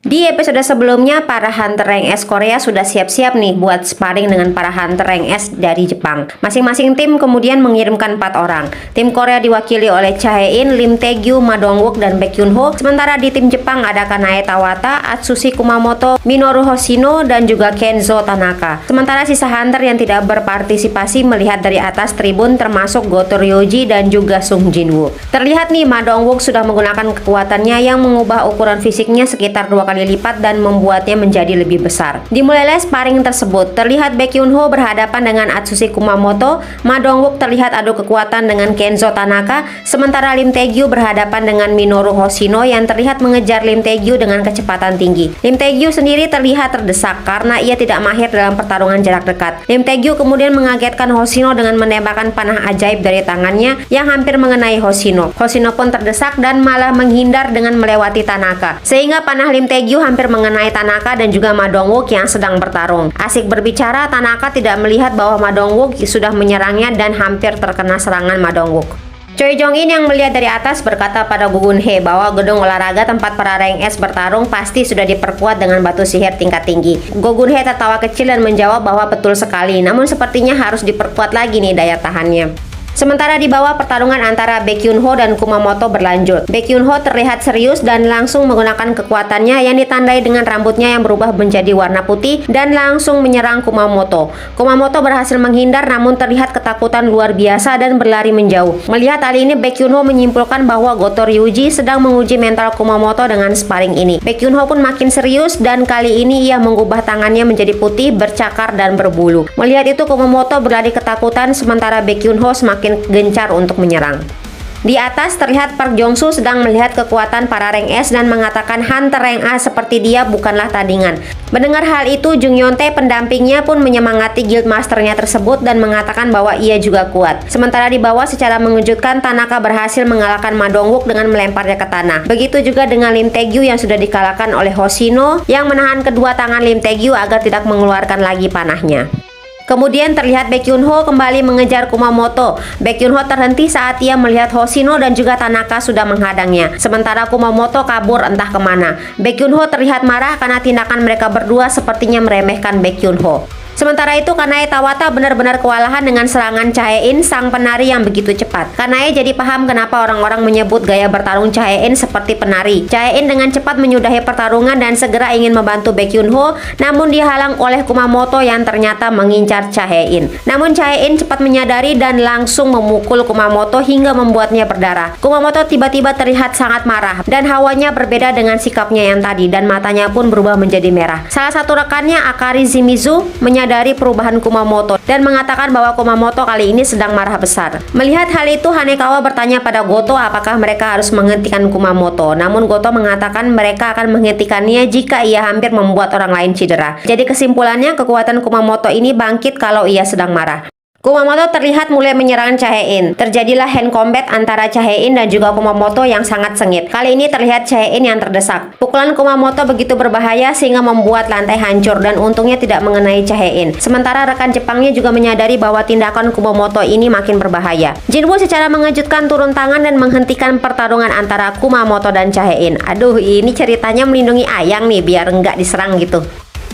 Di episode sebelumnya, para hunter rank S Korea sudah siap-siap nih buat sparring dengan para hunter rank S dari Jepang. Masing-masing tim kemudian mengirimkan 4 orang. Tim Korea diwakili oleh Cha Hae-in, Lim Tae-gyu, Ma Dong-wook, dan Baek Yoon-ho. Sementara di tim Jepang ada Kanae Tawata, Atsushi Kumamoto, Minoru Hoshino, dan juga Kenzo Tanaka. Sementara sisa hunter yang tidak berpartisipasi melihat dari atas tribun termasuk Goto Ryoji dan juga Sung Jin-woo. Terlihat nih Ma Dong-wook sudah menggunakan kekuatannya yang mengubah ukuran fisiknya sekitar 2 kali lipat dan membuatnya menjadi lebih besar. Dimulailah sparring tersebut. Terlihat Baek Yoon-ho berhadapan dengan Atsushi Kumamoto, Ma Dong-wook terlihat adu kekuatan dengan Kenzo Tanaka, sementara Lim Tae-gyu berhadapan dengan Minoru Hoshino yang terlihat mengejar Lim Tae-gyu dengan kecepatan tinggi. Lim Tae-gyu sendiri terlihat terdesak karena ia tidak mahir dalam pertarungan jarak dekat. Lim Tae-gyu kemudian mengagetkan Hoshino dengan menembakkan panah ajaib dari tangannya yang hampir mengenai Hoshino. Hoshino pun terdesak dan malah menghindar dengan melewati Tanaka, sehingga panah Lim Tae-gyu hampir mengenai Tanaka dan juga Ma Dong-wook yang sedang bertarung. Asik berbicara, Tanaka tidak melihat bahwa Ma Dong-wook sudah menyerangnya dan hampir terkena serangan Ma Dong-wook. Choi Jong-in yang melihat dari atas berkata pada Go Gun-hye bahwa gedung olahraga tempat para rank S bertarung pasti sudah diperkuat dengan batu sihir tingkat tinggi. Go Gun-hye tertawa kecil dan menjawab bahwa betul sekali, namun sepertinya harus diperkuat lagi nih daya tahannya. Sementara di bawah, pertarungan antara Baek Yoon-ho dan Kumamoto berlanjut. Baek Yoon-ho terlihat serius dan langsung menggunakan kekuatannya yang ditandai dengan rambutnya yang berubah menjadi warna putih dan langsung menyerang Kumamoto. Kumamoto berhasil menghindar namun terlihat ketakutan luar biasa dan berlari menjauh. Melihat hal ini, Baek Yoon-ho menyimpulkan bahwa Goto Ryoji sedang menguji mental Kumamoto dengan sparring ini. Baek Yoon-ho pun makin serius dan kali ini ia mengubah tangannya menjadi putih, bercakar dan berbulu. Melihat itu, Kumamoto berlari ketakutan sementara Baek Yoon-ho semakin gencar untuk menyerang. Di atas terlihat Park Jong-soo sedang melihat kekuatan para rank S dan mengatakan hunter rank A seperti dia bukanlah tandingan. Mendengar hal itu, Jung Yeon-tae pendampingnya pun menyemangati guildmasternya tersebut dan mengatakan bahwa ia juga kuat. Sementara di bawah, secara mengejutkan Tanaka berhasil mengalahkan Ma Dong-wook dengan melemparnya ke tanah. Begitu juga dengan Lim Tae-gyu yang sudah dikalahkan oleh Hoshino yang menahan kedua tangan Lim Tae-gyu agar tidak mengeluarkan lagi panahnya. Kemudian terlihat Baek Yoon-ho kembali mengejar Kumamoto. Baek Yoon-ho terhenti saat ia melihat Hoshino dan juga Tanaka sudah menghadangnya. Sementara Kumamoto kabur entah kemana. Baek Yoon-ho terlihat marah karena tindakan mereka berdua sepertinya meremehkan Baek Yoon-ho. Sementara itu, Kanae Tawata benar-benar kewalahan dengan serangan Cha Hae-in, sang penari yang begitu cepat. Kanae jadi paham kenapa orang-orang menyebut gaya bertarung Cha Hae-in seperti penari. Cha Hae-in dengan cepat menyudahi pertarungan dan segera ingin membantu Baek Yoon-ho, namun dihalang oleh Kumamoto yang ternyata mengincar Cha Hae-in. Namun Cha Hae-in cepat menyadari dan langsung memukul Kumamoto hingga membuatnya berdarah. Kumamoto tiba-tiba terlihat sangat marah dan hawanya berbeda dengan sikapnya yang tadi dan matanya pun berubah menjadi merah. Salah satu rekannya, Akari Shimizu, dari perubahan Kumamoto dan mengatakan bahwa Kumamoto kali ini sedang marah besar. Melihat hal itu, Hanekawa bertanya pada Goto apakah mereka harus menghentikan Kumamoto. Namun Goto mengatakan mereka akan menghentikannya jika ia hampir membuat orang lain cedera. Jadi kesimpulannya, kekuatan Kumamoto ini bangkit kalau ia sedang marah. Kumamoto terlihat mulai menyerang Cha Hae-in. Terjadilah hand combat antara Cha Hae-in dan juga Kumamoto yang sangat sengit. Kali ini terlihat Cha Hae-in yang terdesak. Pukulan Kumamoto begitu berbahaya sehingga membuat lantai hancur dan untungnya tidak mengenai Cha Hae-in. Sementara rekan Jepangnya juga menyadari bahwa tindakan Kumamoto ini makin berbahaya. Jin-woo secara mengejutkan turun tangan dan menghentikan pertarungan antara Kumamoto dan Cha Hae-in. Aduh, ini ceritanya melindungi Ayang nih biar nggak diserang gitu.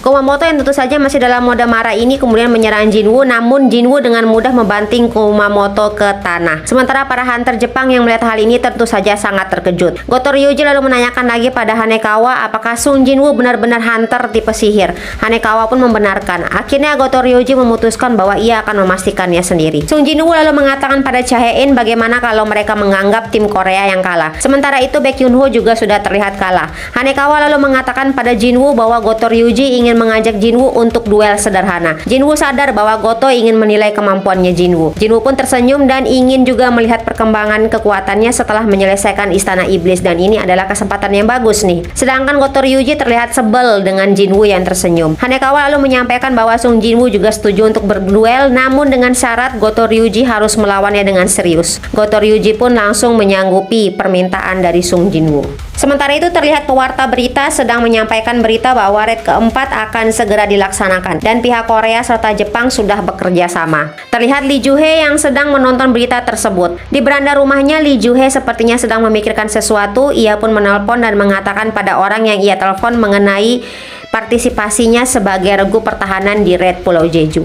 Kumamoto yang tentu saja masih dalam mode marah ini kemudian menyerang Jin-woo, namun Jin-woo dengan mudah membanting Kumamoto ke tanah. Sementara para hunter Jepang yang melihat hal ini tentu saja sangat terkejut. Goto Ryoji lalu menanyakan lagi pada Hanekawa apakah Sung Jin-woo benar-benar hunter tipe sihir. Hanekawa pun membenarkan. Akhirnya Goto Ryoji memutuskan bahwa ia akan memastikannya sendiri. Sung Jin-woo lalu mengatakan pada Cha Hae-in bagaimana kalau mereka menganggap tim Korea yang kalah. Sementara itu Baek Yoon-ho juga sudah terlihat kalah. Hanekawa lalu mengatakan pada Jin-woo bahwa Goto Ryoji ingin mengajak Jin-woo untuk duel sederhana. Jin-woo sadar bahwa Goto ingin menilai kemampuannya Jin-woo. Jin-woo pun tersenyum dan ingin juga melihat perkembangan kekuatannya setelah menyelesaikan Istana Iblis dan ini adalah kesempatan yang bagus nih. Sedangkan Goto Ryoji terlihat sebel dengan Jin-woo yang tersenyum. Hanekawa lalu menyampaikan bahwa Sung Jin-woo juga setuju untuk berduel namun dengan syarat Goto Ryoji harus melawannya dengan serius. Goto Ryoji pun langsung menyanggupi permintaan dari Sung Jin-woo. Sementara itu terlihat pewarta berita sedang menyampaikan berita bahwa raid keempat akan segera dilaksanakan dan pihak Korea serta Jepang sudah bekerja sama. Terlihat Lee Joo-hee yang sedang menonton berita tersebut. Di beranda rumahnya, Lee Joo-hee sepertinya sedang memikirkan sesuatu. Ia pun menelpon dan mengatakan pada orang yang ia telepon mengenai partisipasinya sebagai regu pertahanan di raid Pulau Jeju.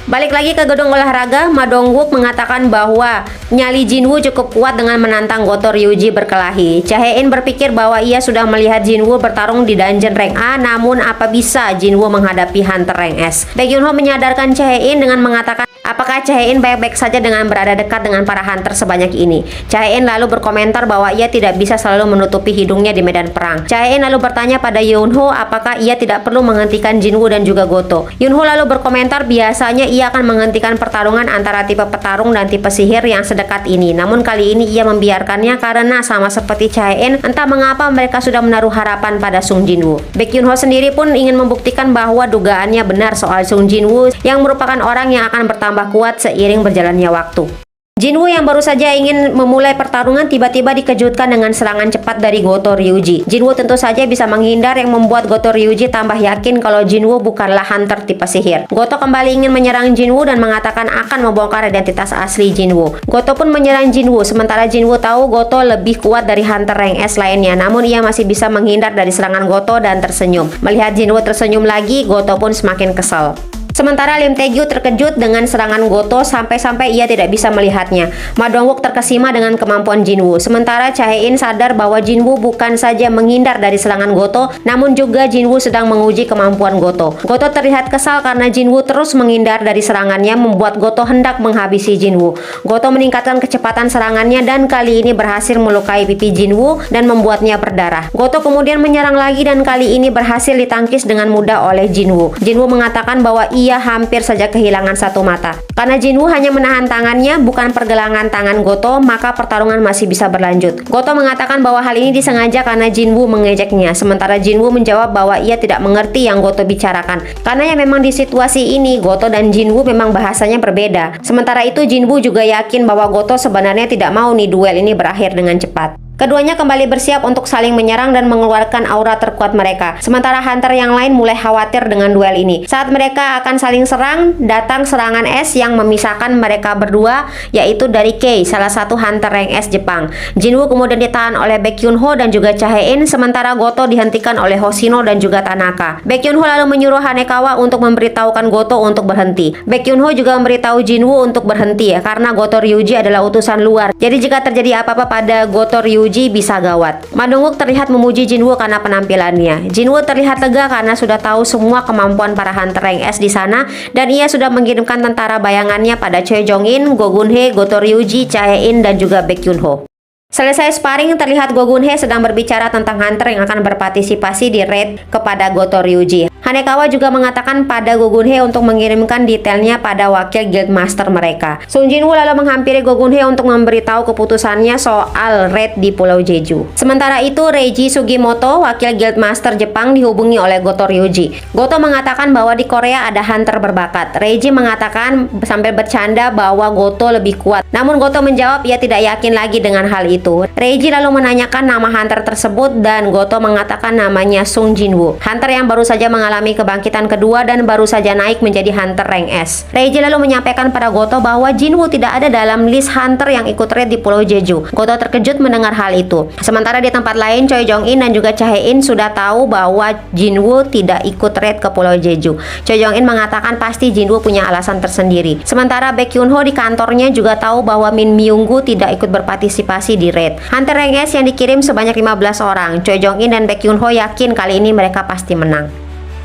Balik lagi ke gedung olahraga, Ma Dong-wook mengatakan bahwa nyali Jinwoo cukup kuat dengan menantang Goto Ryuji berkelahi. Cha Hae-in berpikir bahwa ia sudah melihat Jinwoo bertarung di dungeon rank A, namun apa bisa Jinwoo menghadapi Hunter rank S? Baek Yoon Ho menyadarkan Cha Hae-in dengan mengatakan, apakah Cha Hae-in baik-baik saja dengan berada dekat dengan para hunter sebanyak ini? Cha Hae-in lalu berkomentar bahwa ia tidak bisa selalu menutupi hidungnya di medan perang. Cha Hae-in lalu bertanya pada Yoon Ho apakah ia tidak perlu menghentikan Jinwoo dan juga Goto. Yoon Ho lalu berkomentar biasanya ia akan menghentikan pertarungan antara tipe petarung dan tipe sihir yang sedekat ini. Namun kali ini ia membiarkannya karena sama seperti Cha Hae-in, entah mengapa mereka sudah menaruh harapan pada Sung Jinwoo. Baek Yoon Ho sendiri pun ingin membuktikan bahwa dugaannya benar soal Sung Jinwoo yang merupakan orang yang akan bertambah kuat seiring berjalannya waktu. Jinwoo yang baru saja ingin memulai pertarungan tiba-tiba dikejutkan dengan serangan cepat dari Goto Ryuji. Jinwoo tentu saja bisa menghindar yang membuat Goto Ryuji tambah yakin kalau Jinwoo bukanlah hunter tipe sihir. Goto kembali ingin menyerang Jinwoo dan mengatakan akan membongkar identitas asli Jinwoo. Goto pun menyerang Jinwoo, sementara Jinwoo tahu Goto lebih kuat dari hunter rank S lainnya, namun ia masih bisa menghindar dari serangan Goto dan tersenyum. Melihat Jinwoo tersenyum lagi, Goto pun semakin kesal. Sementara Lim Tae-gyu terkejut dengan serangan Goto sampai-sampai ia tidak bisa melihatnya. Ma Dong-wook terkesima dengan kemampuan Jinwoo. Sementara Cha Hae-in sadar bahwa Jinwoo bukan saja menghindar dari serangan Goto, namun juga Jinwoo sedang menguji kemampuan Goto. Goto terlihat kesal karena Jinwoo terus menghindar dari serangannya, membuat Goto hendak menghabisi Jinwoo. Goto meningkatkan kecepatan serangannya dan kali ini berhasil melukai pipi Jinwoo dan membuatnya berdarah. Goto kemudian menyerang lagi dan kali ini berhasil ditangkis dengan mudah oleh Jinwoo. Jinwoo mengatakan bahwa ia hampir saja kehilangan satu mata. Karena Jinwoo hanya menahan tangannya, bukan pergelangan tangan Goto, maka pertarungan masih bisa berlanjut. Goto mengatakan bahwa hal ini disengaja karena Jinwoo mengejeknya. Sementara Jinwoo menjawab bahwa ia tidak mengerti yang Goto bicarakan. Karena ya memang di situasi ini, Goto dan Jinwoo memang bahasanya berbeda. Sementara itu Jinwoo juga yakin bahwa Goto sebenarnya tidak mau nih duel ini berakhir dengan cepat. Keduanya kembali bersiap untuk saling menyerang dan mengeluarkan aura terkuat mereka. Sementara hunter yang lain mulai khawatir dengan duel ini. Saat mereka akan saling serang, datang serangan es yang memisahkan mereka berdua, yaitu dari Kei, salah satu hunter rank S Jepang. Jinwoo kemudian ditahan oleh Baek Yoon Ho dan juga Cha Hae-in, sementara Goto dihentikan oleh Hoshino dan juga Tanaka. Baek Yoon Ho lalu menyuruh Hanekawa untuk memberitahukan Goto untuk berhenti. Baek Yoon Ho juga memberitahu Jinwoo untuk berhenti ya, karena Goto Ryuji adalah utusan luar. Jadi jika terjadi apa-apa pada Goto Ryuji bisa gawat. Ma Dong-wook terlihat memuji Jinwoo karena penampilannya. Jinwoo terlihat lega karena sudah tahu semua kemampuan para hunter rank S di sana dan ia sudah mengirimkan tentara bayangannya pada Choi Jong-in, Go Gun-hye, Goto Ryuji, Cha Hae-in dan juga Baek Yoon Ho. Selesai sparring, terlihat Go Gun-hye sedang berbicara tentang hunter yang akan berpartisipasi di raid kepada Goto Ryuji. Hanekawa juga mengatakan pada Go Gun-hye untuk mengirimkan detailnya pada wakil guildmaster mereka. Sung Jinwoo lalu menghampiri Go Gun-hye untuk memberitahu keputusannya soal raid di Pulau Jeju. Sementara itu, Reiji Sugimoto, wakil guildmaster Jepang, dihubungi oleh Goto Ryuji. Goto mengatakan bahwa di Korea ada hunter berbakat. Reiji mengatakan sambil bercanda bahwa Goto lebih kuat. Namun Goto menjawab ia tidak yakin lagi dengan hal itu. Reiji lalu menanyakan nama hunter tersebut dan Goto mengatakan namanya Sung Jinwoo. Hunter yang baru saja mengalami kebangkitan kedua dan baru saja naik menjadi hunter rank S. Reiji lalu menyampaikan pada Goto bahwa Jinwoo tidak ada dalam list hunter yang ikut raid di Pulau Jeju. Goto terkejut mendengar hal itu. Sementara di tempat lain, Choi Jong-in dan juga Cha Hae-in sudah tahu bahwa Jinwoo tidak ikut raid ke Pulau Jeju. Choi Jong-in mengatakan pasti Jinwoo punya alasan tersendiri. Sementara Baek Yoon Ho di kantornya juga tahu bahwa Min Myung-gu tidak ikut berpartisipasi di raid. Hunter rank S yang dikirim sebanyak 15 orang. Choi Jong-in dan Baek Yoon Ho yakin kali ini mereka pasti menang.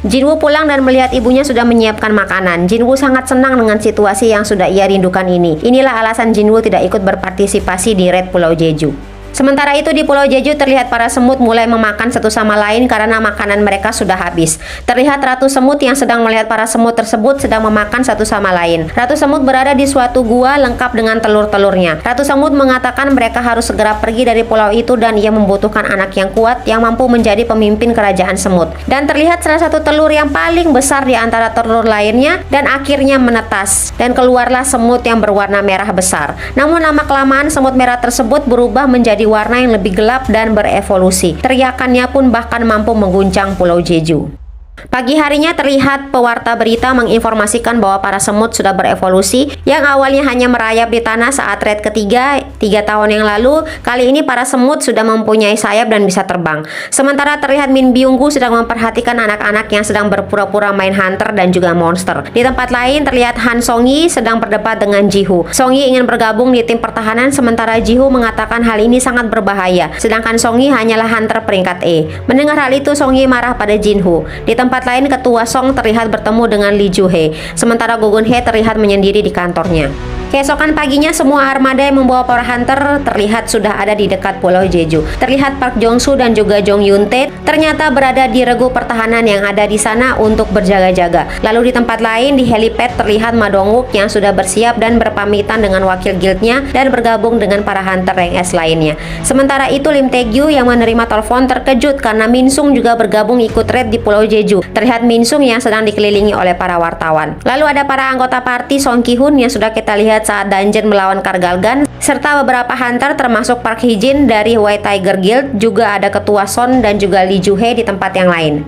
Jinwoo pulang dan melihat ibunya sudah menyiapkan makanan. Jinwoo sangat senang dengan situasi yang sudah ia rindukan ini. Inilah alasan Jinwoo tidak ikut berpartisipasi di raid Pulau Jeju. Sementara itu di Pulau Jeju terlihat para semut mulai memakan satu sama lain karena makanan mereka sudah habis. Terlihat ratu semut yang sedang melihat para semut tersebut sedang memakan satu sama lain. Ratu semut berada di suatu gua lengkap dengan telur-telurnya. Ratu semut mengatakan mereka harus segera pergi dari pulau itu dan ia membutuhkan anak yang kuat yang mampu menjadi pemimpin kerajaan semut. Dan terlihat salah satu telur yang paling besar di antara telur lainnya dan akhirnya menetas dan keluarlah semut yang berwarna merah besar. Namun lama-kelamaan semut merah tersebut berubah menjadi menjadi warna yang lebih gelap dan berevolusi. Teriakannya pun bahkan mampu mengguncang Pulau Jeju. Pagi harinya terlihat pewarta berita menginformasikan bahwa para semut sudah berevolusi yang awalnya hanya merayap di tanah saat raid ketiga 3 tahun yang lalu. Kali ini para semut sudah mempunyai sayap dan bisa terbang. Sementara terlihat Min Byung-gu sedang memperhatikan anak-anak yang sedang berpura-pura main hunter dan juga monster. Di tempat lain terlihat Han Song-yi sedang berdebat dengan Ji-hoo. Song-yi ingin bergabung di tim pertahanan sementara Ji-hoo mengatakan hal ini sangat berbahaya. Sedangkan Song-yi hanyalah hunter peringkat E. Mendengar hal itu Song-yi marah pada Jin-ho. Di tempat lain ketua Song terlihat bertemu dengan Lee Ju-hee, sementara Go Gun-hee terlihat menyendiri di kantornya. Keesokan paginya semua armada yang membawa para hunter terlihat sudah ada di dekat Pulau Jeju. Terlihat Park Jong-soo dan juga Jong Yun-tae ternyata berada di regu pertahanan yang ada di sana untuk berjaga-jaga. Lalu di tempat lain di helipad terlihat Ma Dong-wook yang sudah bersiap dan berpamitan dengan wakil guildnya dan bergabung dengan para hunter rank S lainnya. Sementara itu Lim Tae-gyu yang menerima telepon terkejut karena Min Sung juga bergabung ikut raid di Pulau Jeju. Terlihat Min Sung yang sedang dikelilingi oleh para wartawan. Lalu ada para anggota party Song Ki-hun yang sudah kita lihat saat dungeon melawan Kargalgan, serta beberapa hunter termasuk Park Hee-jin dari White Tiger Guild, juga ada ketua Son dan juga Lee Ju-hee di tempat yang lain.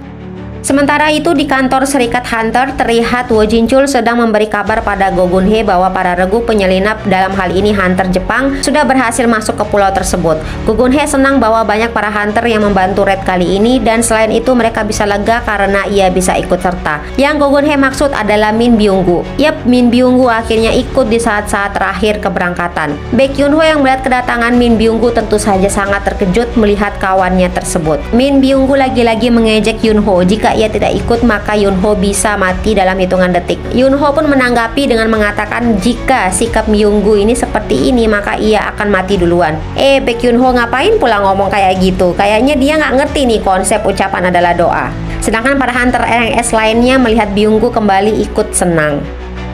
Sementara itu di kantor Serikat Hunter terlihat Wo Jin-chul sedang memberi kabar pada Go Gun-hee bahwa para regu penyelinap, dalam hal ini hunter Jepang, sudah berhasil masuk ke pulau tersebut. Go Gun-hee senang bahwa banyak para hunter yang membantu raid kali ini dan selain itu mereka bisa lega karena ia bisa ikut serta. Yang Go Gun-hee maksud adalah Min Byung-gu. Yap, Min Byung-gu akhirnya ikut di saat-saat terakhir keberangkatan. Baek Yun-ho yang melihat kedatangan Min Byung-gu tentu saja sangat terkejut melihat kawannya tersebut. Min Byung-gu lagi-lagi mengejek Yun-ho, jika ia tidak ikut maka Yun-ho bisa mati dalam hitungan detik. Yun-ho pun menanggapi dengan mengatakan jika sikap Myung-gu ini seperti ini maka ia akan mati duluan. Baek Yun-ho ngapain pula ngomong kayak gitu? Kayaknya dia nggak ngerti nih konsep ucapan adalah doa. Sedangkan para hunter RS lainnya melihat Byung-gu kembali ikut senang.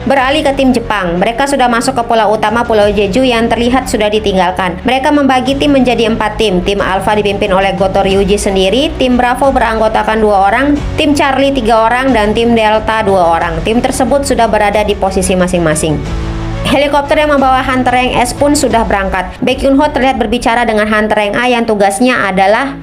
Beralih ke tim Jepang, mereka sudah masuk ke pulau utama Pulau Jeju yang terlihat sudah ditinggalkan. Mereka membagi tim menjadi 4 tim. Tim Alpha dipimpin oleh Goto Ryuji sendiri, tim Bravo beranggotakan 2 orang, tim Charlie 3 orang, dan tim Delta 2 orang. Tim tersebut sudah berada di posisi masing-masing. Helikopter yang membawa Hunter Rank S pun sudah berangkat. Baek Yun-ho terlihat berbicara dengan Hunter Rank A yang tugasnya adalah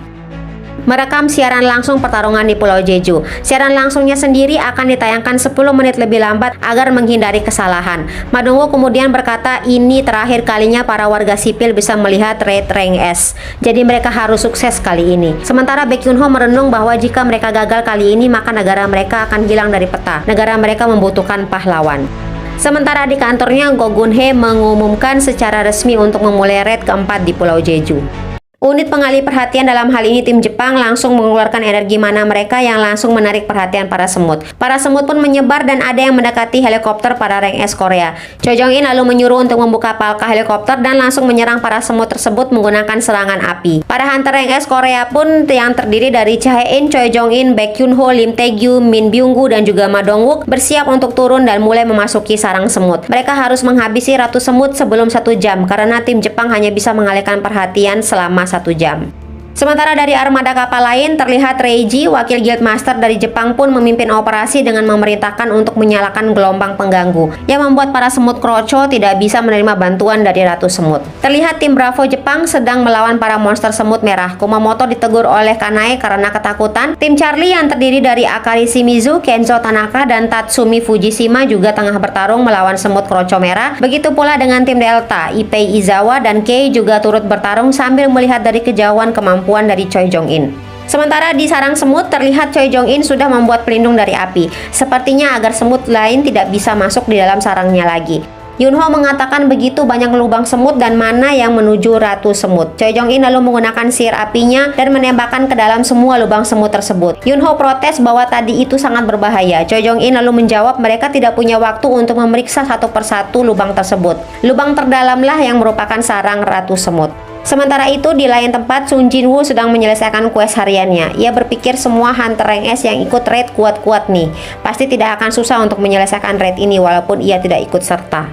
merekam siaran langsung pertarungan di Pulau Jeju. Siaran langsungnya sendiri akan ditayangkan 10 menit lebih lambat agar menghindari kesalahan. Ma Dong-wook kemudian berkata ini terakhir kalinya para warga sipil bisa melihat raid rank S. Jadi mereka harus sukses kali ini. Sementara Baek Yun-ho merenung bahwa jika mereka gagal kali ini maka negara mereka akan hilang dari peta. Negara mereka membutuhkan pahlawan. Sementara di kantornya Go Gun-hee mengumumkan secara resmi untuk memulai raid keempat di Pulau Jeju. Unit pengalih perhatian dalam hal ini tim Jepang langsung mengeluarkan energi mana mereka yang langsung menarik perhatian para semut. Para semut pun menyebar dan ada yang mendekati helikopter para rank S Korea. Choi Jong-in lalu menyuruh untuk membuka palka helikopter dan langsung menyerang para semut tersebut menggunakan serangan api. Para hunter rank S Korea pun yang terdiri dari Cha Hae-in, Choi Jong-in, Baek Yun-ho, Lim Tae-gyu, Min Byung-gu, dan juga Ma Dong-wook bersiap untuk turun dan mulai memasuki sarang semut. Mereka harus menghabisi ratu semut sebelum 1 jam karena tim Jepang hanya bisa mengalihkan perhatian selama 1 jam. Sementara dari armada kapal lain terlihat Reiji, wakil guild master dari Jepang pun memimpin operasi dengan memerintahkan untuk menyalakan gelombang pengganggu yang membuat para semut kroco tidak bisa menerima bantuan dari ratu semut. Terlihat tim Bravo Jepang sedang melawan para monster semut merah. Kumamoto ditegur oleh Kanae karena ketakutan. Tim Charlie yang terdiri dari Akari Shimizu, Kenzo Tanaka, dan Tatsumi Fujishima juga tengah bertarung melawan semut kroco merah. Begitu pula dengan tim Delta, Ipei Izawa dan Kei juga turut bertarung sambil melihat dari kejauhan kemampuan dari Choi Jong-in. Sementara di sarang semut terlihat Choi Jong-in sudah membuat pelindung dari api, sepertinya agar semut lain tidak bisa masuk di dalam sarangnya lagi. Yun-ho mengatakan begitu banyak lubang semut dan mana yang menuju ratu semut. Choi Jong-in lalu menggunakan sihir apinya dan menembakkan ke dalam semua lubang semut tersebut. Yun-ho protes bahwa tadi itu sangat berbahaya. Choi Jong-in lalu menjawab mereka tidak punya waktu untuk memeriksa satu persatu lubang tersebut. Lubang terdalamlah yang merupakan sarang ratu semut. Sementara itu di lain tempat Sun Jin-woo sedang menyelesaikan quest hariannya. Ia berpikir semua hunter rank S yang ikut raid kuat-kuat nih. Pasti tidak akan susah untuk menyelesaikan raid ini walaupun ia tidak ikut serta.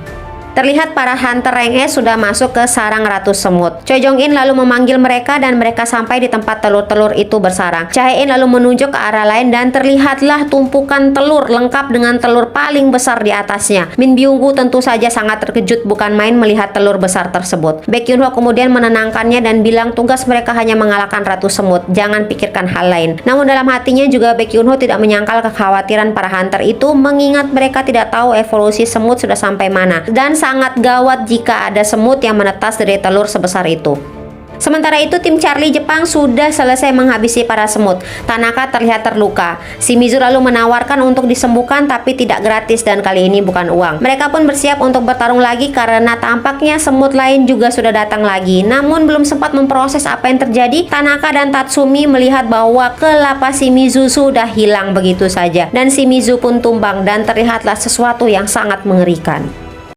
Terlihat para hunter rank S sudah masuk ke sarang ratu semut. Choi Jong-in lalu memanggil mereka dan mereka sampai di tempat telur-telur itu bersarang. Cha Hae-in lalu menunjuk ke arah lain dan terlihatlah tumpukan telur lengkap dengan telur paling besar di atasnya. Min Byung-gu tentu saja sangat terkejut bukan main melihat telur besar tersebut. Baek Yoon-ho kemudian menenangkannya dan bilang tugas mereka hanya mengalahkan ratu semut, jangan pikirkan hal lain. Namun dalam hatinya juga Baek Yoon-ho tidak menyangkal kekhawatiran para hunter itu, mengingat mereka tidak tahu evolusi semut sudah sampai mana dan sangat gawat jika ada semut yang menetas dari telur sebesar itu. Sementara itu tim Charlie Jepang sudah selesai menghabisi para semut. Tanaka terlihat terluka. Shimizu lalu menawarkan untuk disembuhkan tapi tidak gratis dan kali ini bukan uang. Mereka pun bersiap untuk bertarung lagi karena tampaknya semut lain juga sudah datang lagi. Namun belum sempat memproses apa yang terjadi, Tanaka dan Tatsumi melihat bahwa kelapas Shimizu sudah hilang begitu saja dan Shimizu pun tumbang dan terlihatlah sesuatu yang sangat mengerikan.